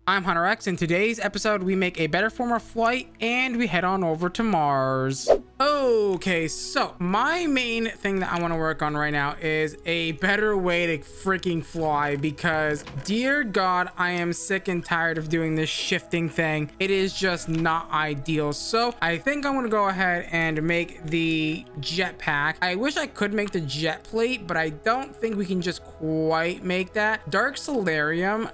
I'm Hunterx. In today's episode, we make a better form of flight and we head on over to Mars. Okay, so my main thing that I want to work on right now is a better way to freaking fly because, dear God, I am sick and tired of doing this shifting thing. It is just not ideal. So I think I'm going to go ahead and make the jetpack. I wish I could make the jet plate, but I don't think we can just quite make that. Dark Solarium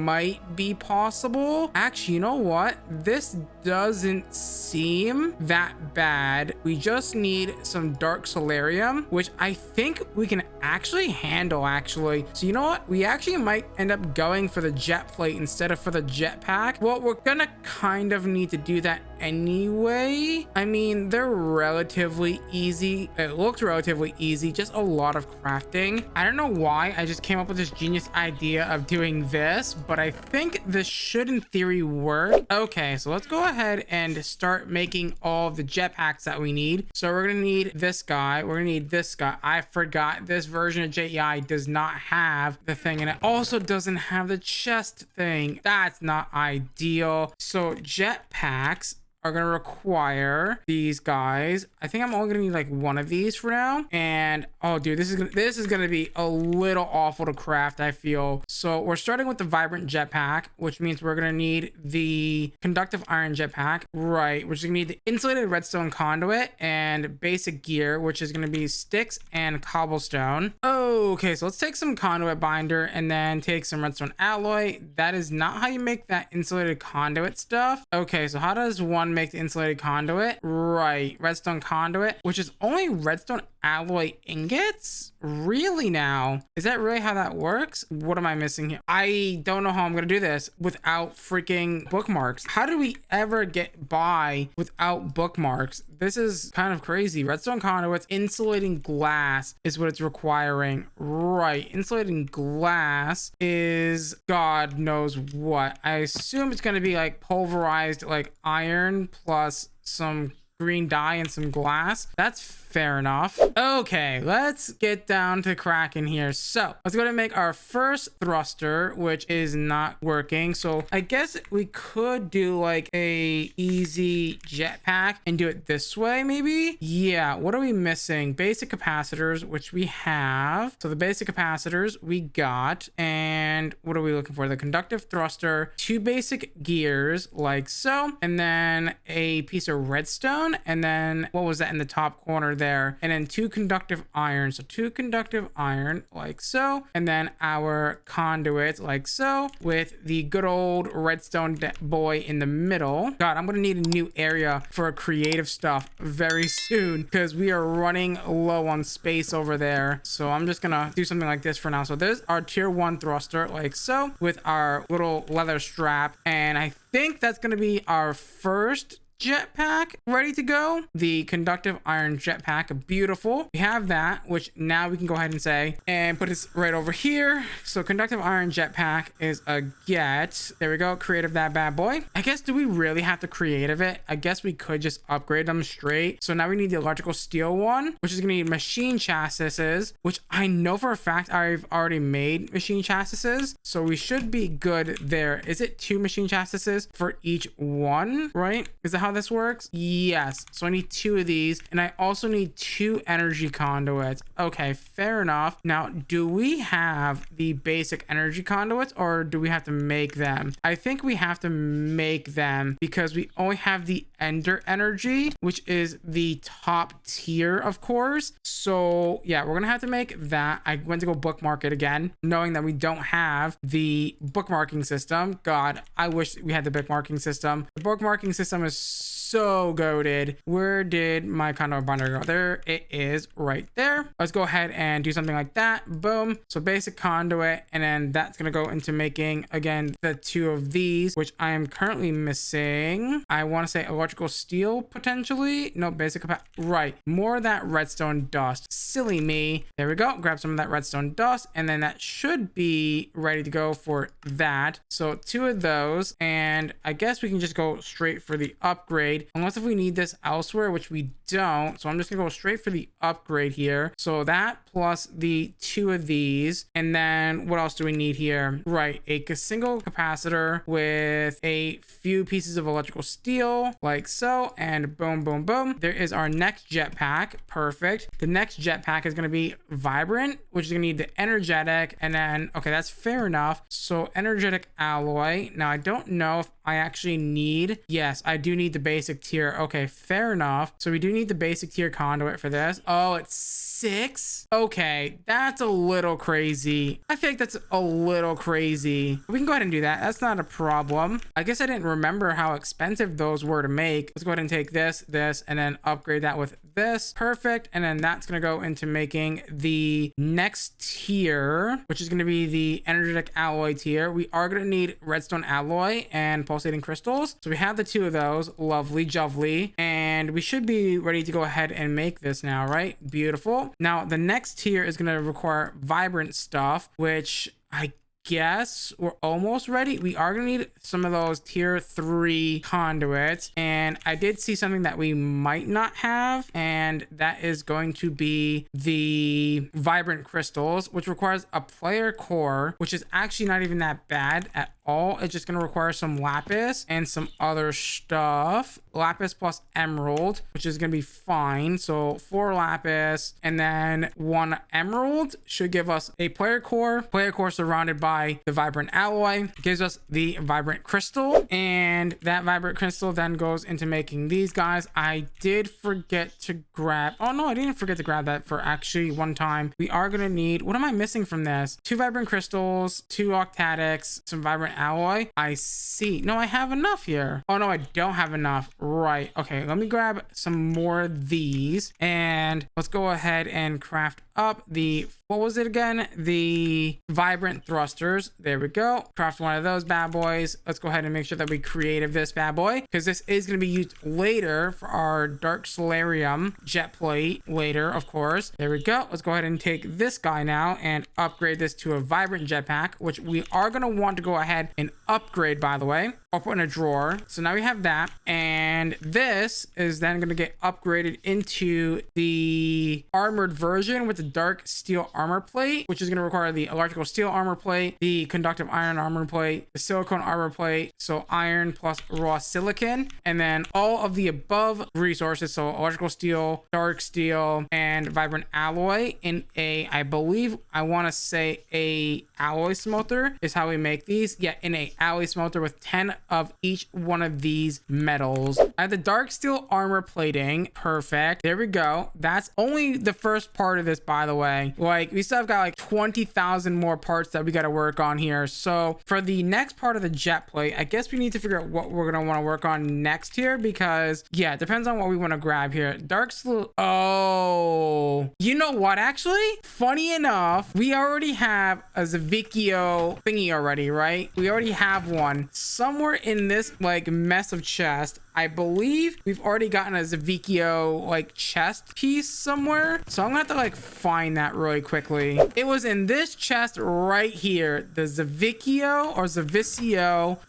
might be possible. Actually, you know what? This doesn't seem that bad. We just need some dark solarium, which I think we can actually handle actually. So you know what? We actually might end up going for the jet plate instead of for the jetpack. Well, we're gonna kind of need to do that anyway. I mean, they're relatively easy. It looks relatively easy, just a lot of crafting. I don't know why I just came up with this genius idea of doing this, but I think this should in theory work. Okay, so let's go ahead and start making all of the jetpacks that we need. So we're gonna need this guy, we're gonna need this guy. I forgot this version of JEI does not have the thing, and it also doesn't have the chest thing. That's not ideal. So jetpacks are gonna require these guys. I think I'm only gonna need like one of these for now. And oh dude, this is gonna be a little awful to craft, I feel. So we're starting with the vibrant jetpack, which means we're gonna need the conductive iron jetpack, right? Which is gonna need the insulated redstone conduit and basic gear, which is gonna be sticks and cobblestone. Okay, so let's take some conduit binder and then take some redstone alloy. That is not how you make that insulated conduit stuff. Okay, so how does one make the insulated conduit? Right, redstone conduit, which is only redstone alloy ingots? Really now? Is that really how that works? What am I missing here? I don't know how I'm gonna do this without freaking bookmarks. How do we ever get by without bookmarks? This is kind of crazy. Redstone conduits, insulating glass is what it's requiring. Right, insulating glass is God knows what. I assume it's gonna be like pulverized like iron plus some green dye and some glass. That's fair enough. Okay, let's get down to cracking here. So let's go to make our first thruster, which is not working. So I guess we could do like a easy jetpack and do it this way maybe. Yeah, what are we missing? Basic capacitors, which we have. So the basic capacitors we got. And what are we looking for? The conductive thruster, two basic gears like so, and then a piece of redstone, and then what was that in the top corner there, and then two conductive iron. So two conductive iron like so, and then our conduit like so, with the good old redstone boy in the middle. God, I'm gonna need a new area for creative stuff very soon because we are running low on space over there. So I'm just gonna do something like this for now. So there's our tier 1 thruster like so, with our little leather strap, and I think that's gonna be our first jetpack ready to go. The conductive iron jetpack, beautiful. We have that, which now we can go ahead and say and put this right over here. So conductive iron jetpack is a get. There we go, creative that bad boy. I guess, do we really have to creative it? I guess we could just upgrade them straight. So now we need the electrical steel one, which is gonna need machine chassis, which I know for a fact I've already made machine chassis, so we should be good there. Is it 2 machine chassis for each one, right? Is that how this works? Yes. So I need 2 of these, and I also need 2 energy conduits. Okay, fair enough. Now, do we have the basic energy conduits, or do we have to make them? I think we have to make them because we only have the ender energy, which is the top tier, of course. So yeah, we're gonna have to make that. I went to go bookmark it again, knowing that we don't have the bookmarking system. God, I wish we had the bookmarking system. The bookmarking system is so goated. Where did my conduit binder go? There it is, right there. Let's go ahead and do something like that. Boom. So basic conduit, and then that's gonna go into making again the 2 of these, which I am currently missing. I want to say electrical steel potentially. No, basic right, more of that redstone dust. Silly me. There we go. Grab some of that redstone dust, and then that should be ready to go for that. So 2 of those, and I guess we can just go straight for the upgrade, unless if we need this elsewhere, which we don't. So I'm just gonna go straight for the upgrade here. So that plus the 2 of these. And then what else do we need here? Right, a single capacitor with a few pieces of electrical steel like so, and boom, boom, boom. There is our next jetpack. Perfect. The next jetpack is gonna be vibrant, which is gonna need the energetic, and then okay, that's fair enough. So energetic alloy. Now I don't know if I actually need, yes, I do need the basic tier. Okay, fair enough. So we do need the basic tier conduit for this. Oh, it's 6. Okay, that's a little crazy. I think that's a little crazy. We can go ahead and do that. That's not a problem. I guess I didn't remember how expensive those were to make. Let's go ahead and take this, and then upgrade that with this. Perfect. And then that's going to go into making the next tier, which is going to be the energetic alloy tier. We are going to need redstone alloy and pulsating crystals. So we have the 2 of those. Lovely jubbly. And we should be ready to go ahead and make this now, right? Beautiful. Now the next tier is going to require vibrant stuff, which I guess we're almost ready. We are gonna need some of those tier 3 conduits, and I did see something that we might not have, and that is going to be the vibrant crystals, which requires a player core, which is actually not even that bad at all. It's just gonna require some lapis and some other stuff. Lapis plus emerald, which is gonna be fine. So 4 lapis and then 1 emerald should give us a player core surrounded by the vibrant alloy. It gives us the vibrant crystal, and that vibrant crystal then goes into making these guys. I did forget to grab, oh no, I didn't forget to grab that for actually one time. We are gonna need, what am I missing from this? 2 vibrant crystals, 2 octatics, some vibrant alloy. I see. No, I have enough here. Oh no, I don't have enough. Right. Okay, let me grab some more of these, and let's go ahead and craft up the, what was it again? The vibrant thrusters. There we go. Craft one of those bad boys. Let's go ahead and make sure that we creative this bad boy, because this is going to be used later for our dark solarium jet plate later, of course. There we go. Let's go ahead and take this guy now and upgrade this to a vibrant jetpack, which we are going to want to go ahead and upgrade, by the way. I'll put in a drawer. So now we have that, and this is then going to get upgraded into the armored version with the dark steel armor plate, which is going to require the electrical steel armor plate, the conductive iron armor plate, the silicone armor plate, so iron plus raw silicon, and then all of the above resources, so electrical steel, dark steel, and vibrant alloy in a, I believe, I want to say a alloy smelter is how we make these. Yeah, in a alloy smelter with 10 of each one of these metals. I have the dark steel armor plating. Perfect. There we go. That's only the first part of this, by the way. Like, we still have got like 20,000 more parts that we got to work on here. So for the next part of the jet plate, I guess we need to figure out what we're going to want to work on next here, because yeah, it depends on what we want to grab here. Dark steel. Oh, you know what? Actually, funny enough, we already have a Zavicchio thingy already, right? We already have one somewhere in this like mess of chest. I believe we've already gotten a Zavicchio like chest piece somewhere. So I'm gonna have to like find that really quickly. It was in this chest right here, the Zavicchio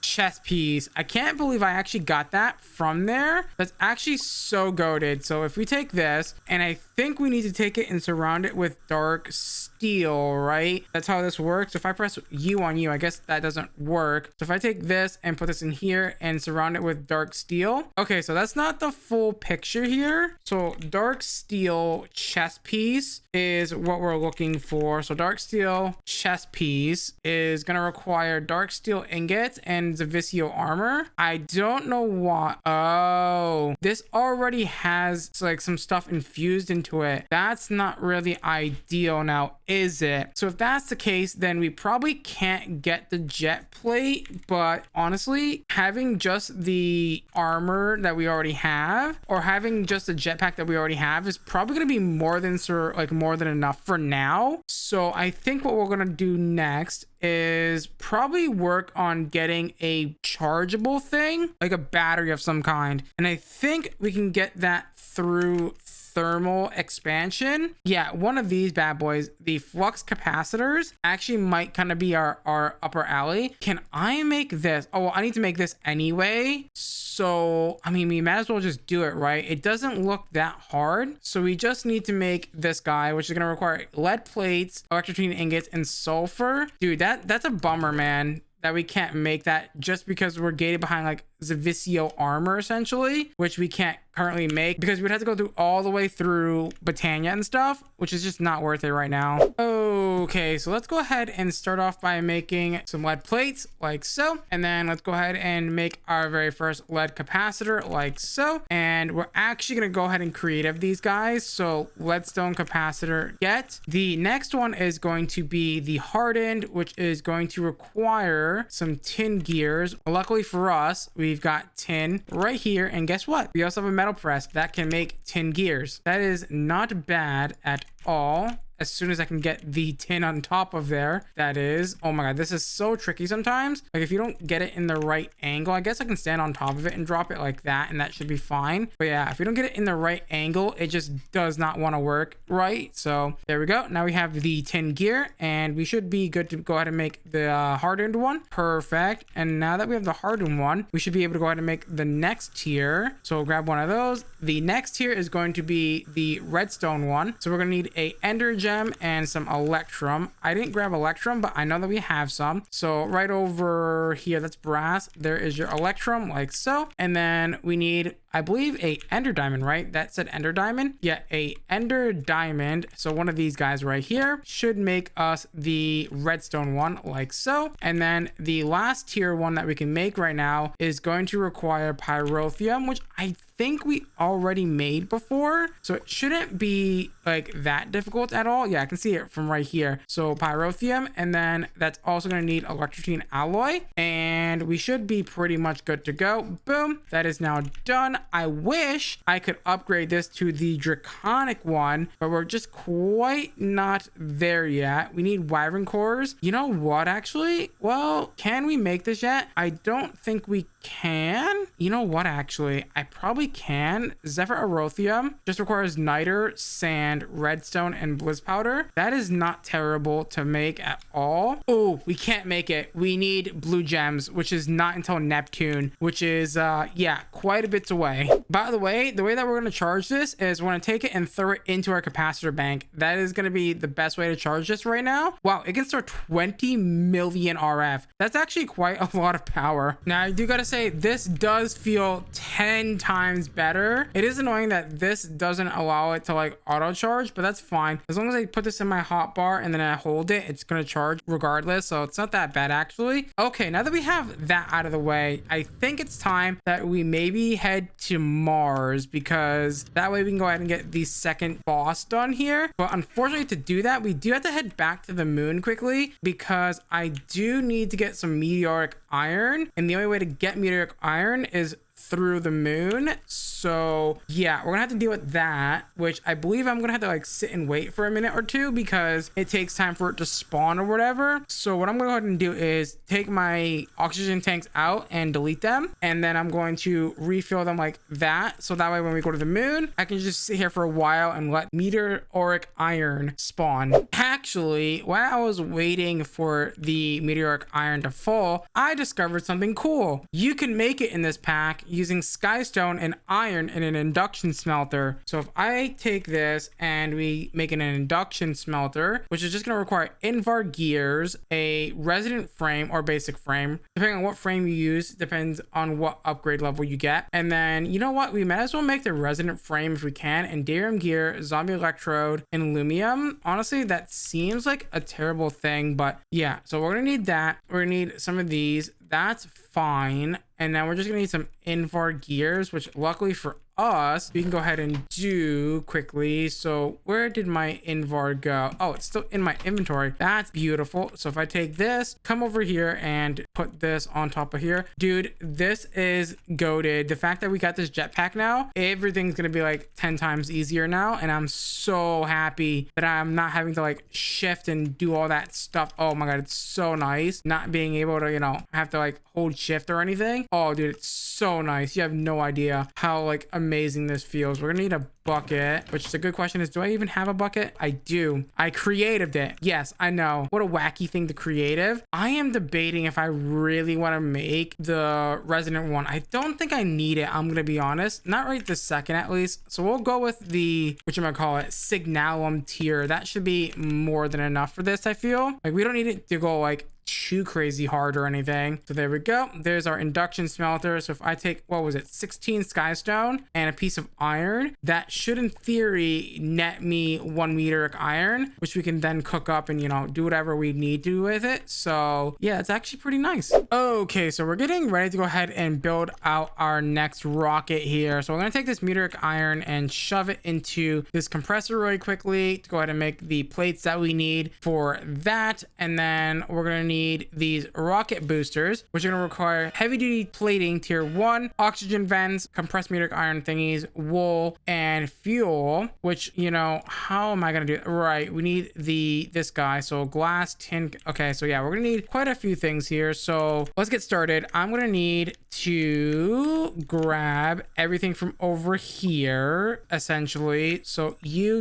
chest piece. I can't believe I actually got that from there. That's actually so goated. So if we take this, and I think we need to take it and surround it with dark steel, right? That's how this works. So if I press U on you, I guess that doesn't work. So if I take this and put this in here and surround it with dark steel. Okay, so that's not the full picture here. So dark steel chest piece is what we're looking for. So dark steel chest piece is going to require dark steel ingots and Zavicchio armor. I don't know what. Oh, this already has like some stuff infused into it. That's not really ideal now, is it? So if that's the case, then we probably can't get the jet plate, but honestly, having just the armor that we already have, or having just the jetpack that we already have, is probably going to be more than enough for now. So I think what we're going to do next is probably work on getting a chargeable thing, like a battery of some kind. And I think we can get that through thermal expansion. Yeah, one of these bad boys, the flux capacitors, actually might kind of be our upper alley. Can I make this? Oh, well, I need to make this anyway. So, I mean, we might as well just do it, right? It doesn't look that hard. So we just need to make this guy, which is going to require lead plates, electrocuting ingots, and sulfur. Dude, that's a bummer, man, that we can't make that just because we're gated behind like Zavisio armor essentially, which we can't currently make because we'd have to go through all the way through Botania and stuff, which is just not worth it right now. Okay, so let's go ahead and start off by making some lead plates like so, and then let's go ahead and make our very first lead capacitor like so. And we're actually gonna go ahead and creative these guys. So leadstone capacitor get. The next one is going to be the hardened, which is going to require some tin gears. Luckily for us, we've got tin right here, and guess what? We also have a metal press that can make tin gears. That is not bad at all. As soon as I can get the tin on top of there, that is. Oh my god, this is so tricky sometimes. Like if you don't get it in the right angle, I guess I can stand on top of it and drop it like that, and that should be fine. But yeah, if you don't get it in the right angle, it just does not want to work right. So there we go. Now we have the tin gear, and we should be good to go ahead and make the hardened one. Perfect. And now that we have the hardened one, we should be able to go ahead and make the next tier. So we'll grab one of those. The next tier is going to be the redstone one. So we're going to need a ender gem and some electrum. I didn't grab electrum, but I know that we have some. So right over here, that's brass. There is your electrum like so. And then we need, I believe, a ender diamond, right? That said ender diamond. Yeah, a ender diamond. So one of these guys right here should make us the redstone one like so. And then the last tier one that we can make right now is going to require pyrotheum, which I think we already made before, so it shouldn't be like that difficult at all. Yeah, I can see it from right here. So pyrotheum, and then that's also going to need electrocuting alloy, and we should be pretty much good to go. Boom, that is now done. I wish I could upgrade this to the draconic one, but we're just quite not there yet. We need wyvern cores. You know what, actually? Well, can we make this yet? I don't think we can. You know what, actually? I probably can. Zephyr Arothium just requires niter, sand, redstone, and bliss powder. That is not terrible to make at all. Oh, we can't make it. We need blue gems, which is not until Neptune, which is yeah, quite a bit away. By the way that we're going to charge this is we're going to take it and throw it into our capacitor bank. That is going to be the best way to charge this right now. Wow, it can store 20 million RF. That's actually quite a lot of power. Now I do gotta say, this does feel 10 times better. It is annoying that this doesn't allow it to like auto charge, but that's fine. As long as I put this in my hotbar and then I hold it, it's gonna charge regardless, so it's not that bad actually. Okay, now that we have that out of the way, I think it's time that we maybe head to Mars, because that way we can go ahead and get the second boss done here. But unfortunately, to do that, we do have to head back to the moon quickly, because I do need to get some meteoric iron, and the only way to get meteoric iron is through the moon. So yeah, we're gonna have to deal with that, which I believe I'm gonna have to like sit and wait for a minute or two because it takes time for it to spawn or whatever. So what I'm gonna go ahead and do is take my oxygen tanks out and delete them, and then I'm going to refill them like that, so that way when we go to the moon, I can just sit here for a while and let meteoric iron spawn. Actually, while I was waiting for the meteoric iron to fall, I discovered something cool. You can make it in this pack using skystone and iron in an induction smelter. So if I take this and we make an induction smelter, which is just going to require invar gears, a resident frame or basic frame, depending on what frame you use, depends on what upgrade level you get. And then, you know what, we might as well make the resident frame if we can, and Darium gear, zombie electrode, and lumium. Honestly, that seems like a terrible thing, but yeah, so we're gonna need that. We're gonna need some of these. that's fine. And then we're just gonna need some invert gears, which luckily for us, we can go ahead and do quickly. So where did my invert go? Oh, it's still in my inventory. That's beautiful. So if I take this, come over here and put this on top of here, dude, this is goated. The fact that we got this jetpack now, everything's gonna be like 10 times easier now, and I'm so happy that I'm not having to like shift and do all that stuff. Oh my god, it's so nice not being able to, you know, have to like hold shift or anything. Oh dude, it's so nice. You have no idea how like amazing this feels. We're gonna need a bucket, which is a good question. Is, do I even have a bucket? I do. I creatived it. Yes, I know. What a wacky thing to creative. I am debating if I really want to make the resident one. I don't think I need it, I'm gonna be honest, not right this second at least. So we'll go with the, whatchamacallit, signalum tier. That should be more than enough for this. I feel like we don't need it to go like too crazy hard or anything. So there we go. There's our induction smelter. So if I take, what was it, 16 skystone and a piece of iron, that should in theory net me 1 meteoric iron, which we can then cook up and, you know, do whatever we need to with it. So yeah, it's actually pretty nice. Okay, so we're getting ready to go ahead and build out our next rocket here. So we're going to take this meteoric iron and shove it into this compressor really quickly to go ahead and make the plates that we need for that. And then we're going to need these rocket boosters, which are going to require heavy duty plating tier 1, oxygen vents, compressed meteoric iron thingies, wool, and fuel, which, you know, how am I going to do it? Right, we need this guy. So glass, tin. Okay, so yeah, we're going to need quite a few things here. So let's get started. I'm going to need to grab everything from over here, essentially. So you.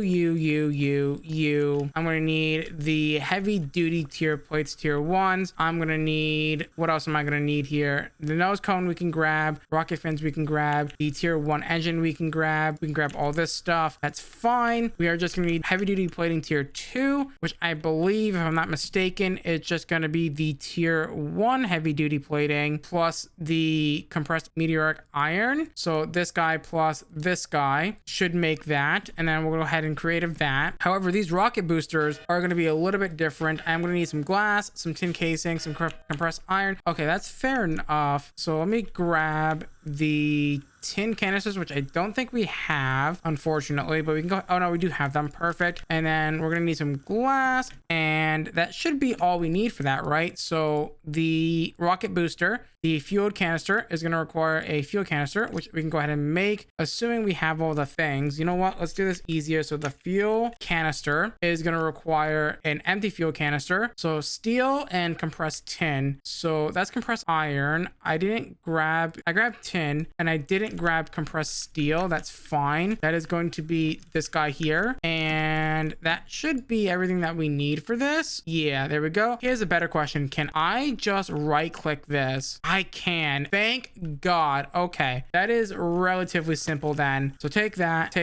I'm going to need the heavy duty tier plates tier 1. I'm gonna need, what else am I gonna need here? The nose cone we can grab, rocket fins we can grab, the tier 1 engine we can grab all this stuff. That's fine. We are just gonna need heavy duty plating tier 2, which I believe, if I'm not mistaken, it's just gonna be the tier 1 heavy duty plating plus the compressed meteoric iron. So this guy plus this guy should make that, and then we'll go ahead and creative that. However, these rocket boosters are gonna be a little bit different. I'm gonna need some glass, some tin casing, some compressed iron. Okay, that's fair enough. So let me grab the tin canisters, which I don't think we have, unfortunately, but we can go. Oh no, we do have them. Perfect. And then we're gonna need some glass, and that should be all we need for that, right? So the rocket booster, the fueled canister, is gonna require a fuel canister, which we can go ahead and make, assuming we have all the things. You know what, let's do this easier. So the fuel canister is gonna require an empty fuel canister, so steel and compressed tin. So that's compressed iron. I grabbed tin, and I didn't grab compressed steel. That's fine. That is going to be this guy here, and that should be everything that we need for this. Yeah, there we go. Here's a better question. Can I just right click this? I can. Thank God. Okay, that is relatively simple then. So take that,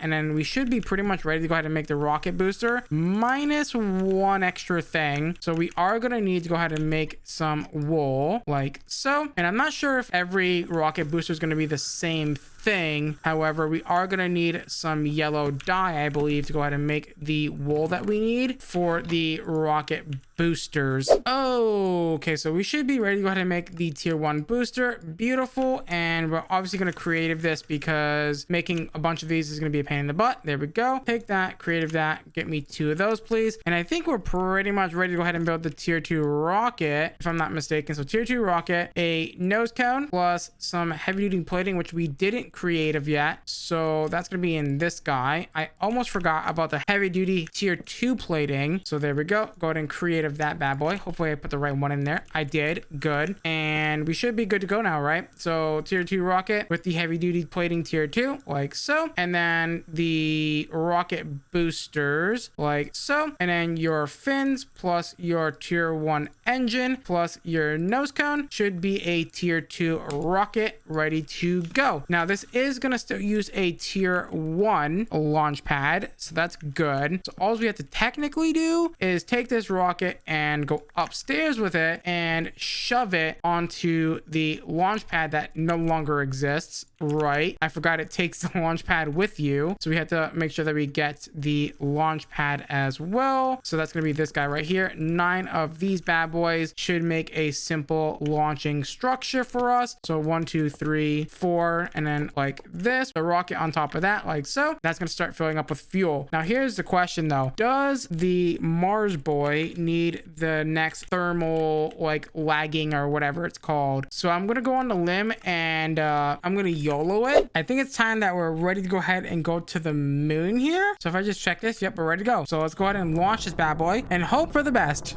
and then we should be pretty much ready to go ahead and make the rocket booster minus 1 extra thing. So we are going to need to go ahead and make some wool like so. And I'm not sure if every rocket booster is going to be the same thing. However, we are going to need some yellow dye, I believe, to go ahead and make the wool that we need for the rocket boosters. Okay, so we should be ready to go ahead and make the tier 1 booster. Beautiful. And we're obviously going to creative this because making a bunch of these is going to be a pain in the butt. There we go. Take that, creative that, get me 2 of those, please. And I think we're pretty much ready to go ahead and build the tier 2 rocket, if I'm not mistaken. So tier 2 rocket, a nose cone plus some heavy duty plating, which we didn't creative yet. So that's going to be in this guy. I almost forgot about the heavy duty tier 2 plating. So there we go. Go ahead and creative that bad boy. Hopefully I put the right one in there. I did. Good. And we should be good to go now, right? So tier 2 rocket with the heavy duty plating tier 2 like so, and then the rocket boosters like so, and then your fins plus your tier 1 engine plus your nose cone should be a tier 2 rocket ready to go. Now this is gonna still use a tier 1 launch pad, so that's good. So all we have to technically do is take this rocket it and go upstairs with it and shove it onto the launch pad that no longer exists. Right, I forgot it takes the launch pad with you, so we have to make sure that we get the launch pad as well. So that's gonna be this guy right here. 9 of these bad boys should make a simple launching structure for us. So 1, 2, 3, 4, and then like this, the rocket on top of that, like so. That's gonna start filling up with fuel. Now here's the question though, does the Mars boy need the next thermal like lagging or whatever it's called? So I'm gonna go on the limb and I'm gonna YOLO it. I think it's time that we're ready to go ahead and go to the moon here. So if I just check this, yep, we're ready to go. So let's go ahead and launch this bad boy and hope for the best.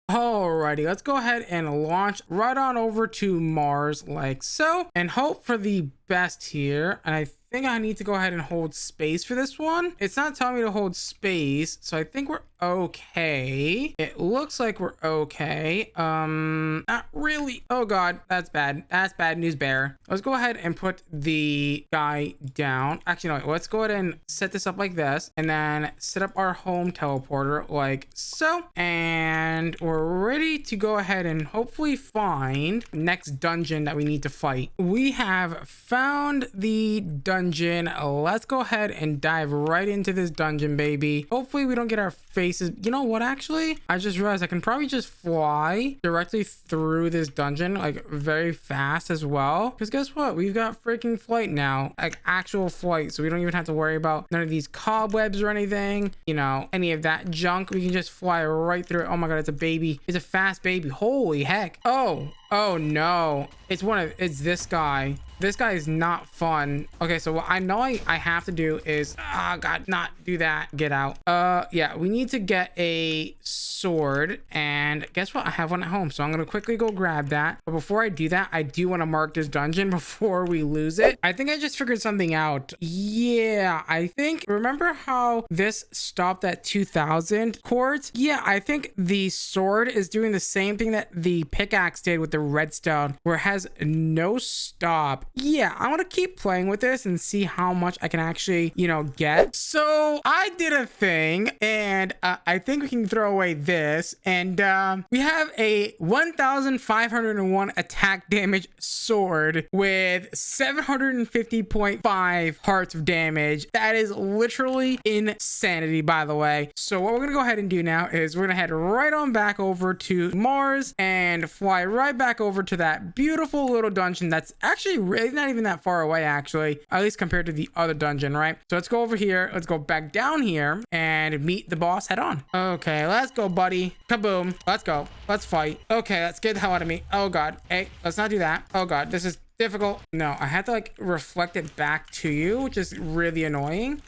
Alrighty, let's go ahead and launch right on over to Mars like so and hope for the best here. And I think I need to go ahead and hold space for this one. It's not telling me to hold space, so I think we're okay. It looks like we're okay. Not really. Oh god, that's bad. That's bad news bear. Let's go ahead and put the guy down. Actually, no, wait, let's go ahead and set this up like this and then set up our home teleporter like so. And we're ready to go ahead and hopefully find the next dungeon that we need to fight. We have found the dungeon. Let's go ahead and dive right into this dungeon, baby. Hopefully we don't get our faces. You know what, actually, I just realized I can probably just fly directly through this dungeon like very fast as well, because guess what, we've got freaking flight now, like actual flight, so we don't even have to worry about none of these cobwebs or anything, you know, any of that junk. We can just fly right through it. Oh my god, it's a baby. It's a fast baby. Holy heck. Oh no, it's this guy. This guy is not fun. Okay, so what I know I have to do is, oh god, not do that. Get out. Yeah, we need to get a sword, and guess what? I have one at home, so I'm gonna quickly go grab that. But before I do that, I do want to mark this dungeon before we lose it. I think I just figured something out. Yeah, I think, remember how this stopped at 2000 quartz? Yeah, I think the sword is doing the same thing that the pickaxe did with the redstone, where it has no stop. Yeah, I want to keep playing with this and see how much I can actually, you know, get. So I did a thing, and I think we can throw away this, and we have a 1501 attack damage sword with 750.5 hearts of damage. That is literally insanity, by the way. So what we're gonna go ahead and do now is we're gonna head right on back over to Mars and fly right back over to that beautiful little dungeon that's actually really not even that far away, actually, at least compared to the other dungeon, right? So let's go over here, let's go back down here and meet the boss head on. Okay, let's go, buddy. Kaboom. Let's go. Let's fight. Okay, let's get the hell out of me. Oh god. Hey, let's not do that. Oh god, this is difficult. No, I have to like reflect it back to you, which is really annoying.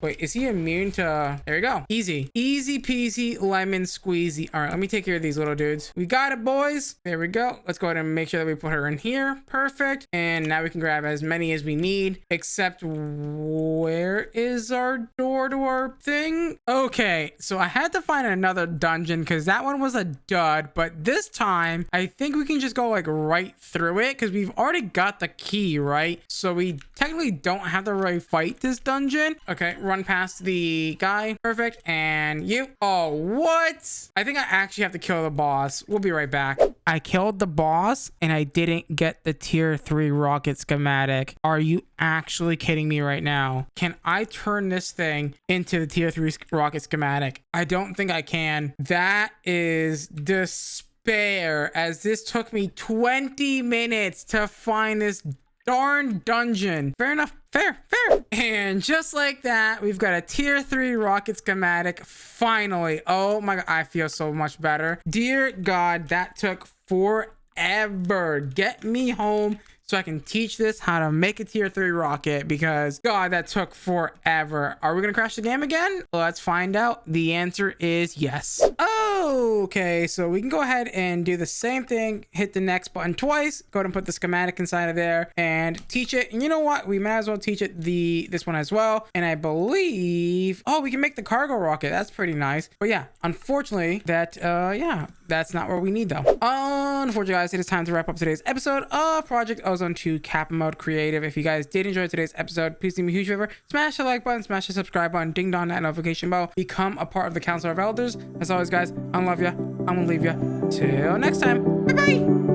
Wait, is he immune to... There we go. Easy. Easy peasy lemon squeezy. All right, let me take care of these little dudes. We got it, boys. There we go. Let's go ahead and make sure that we put her in here. Perfect. And now we can grab as many as we need, except where is our door to our thing? Okay, so I had to find another dungeon because that one was a dud, but this time I think we can just go like right through it because we've already got the key, right? So we technically don't have to really fight this dungeon. Okay, run past the guy. Perfect. And you. Oh, what? I think I actually have to kill the boss. We'll be right back. I killed the boss and I didn't get the tier 3 rocket schematic. Are you actually kidding me right now? Can I turn this thing into the tier 3 rocket schematic? I don't think I can. That is despair, as this took me 20 minutes to find this darn dungeon. Fair enough. Fair. here. And just like that, we've got a tier 3 rocket schematic. Finally. Oh my God. I feel so much better. Dear God, that took forever. Get me home so I can teach this how to make a tier 3 rocket, because God, that took forever. Are we gonna crash the game again? Let's find out. The answer is yes. Okay, so we can go ahead and do the same thing. Hit the next button twice. Go ahead and put the schematic inside of there and teach it. And you know what? We might as well teach it this one as well. And I believe, oh, we can make the cargo rocket. That's pretty nice. But yeah, unfortunately, yeah, that's not what we need though. Unfortunately, guys, it is time to wrap up today's episode of Project Ozone 2 Kappa Mode Creative. If you guys did enjoy today's episode, please do me a huge favor. Smash the like button, smash the subscribe button, ding dong that notification bell. Become a part of the Council of Elders. As always, guys, I love you. I'm gonna leave you. Till next time. Bye bye.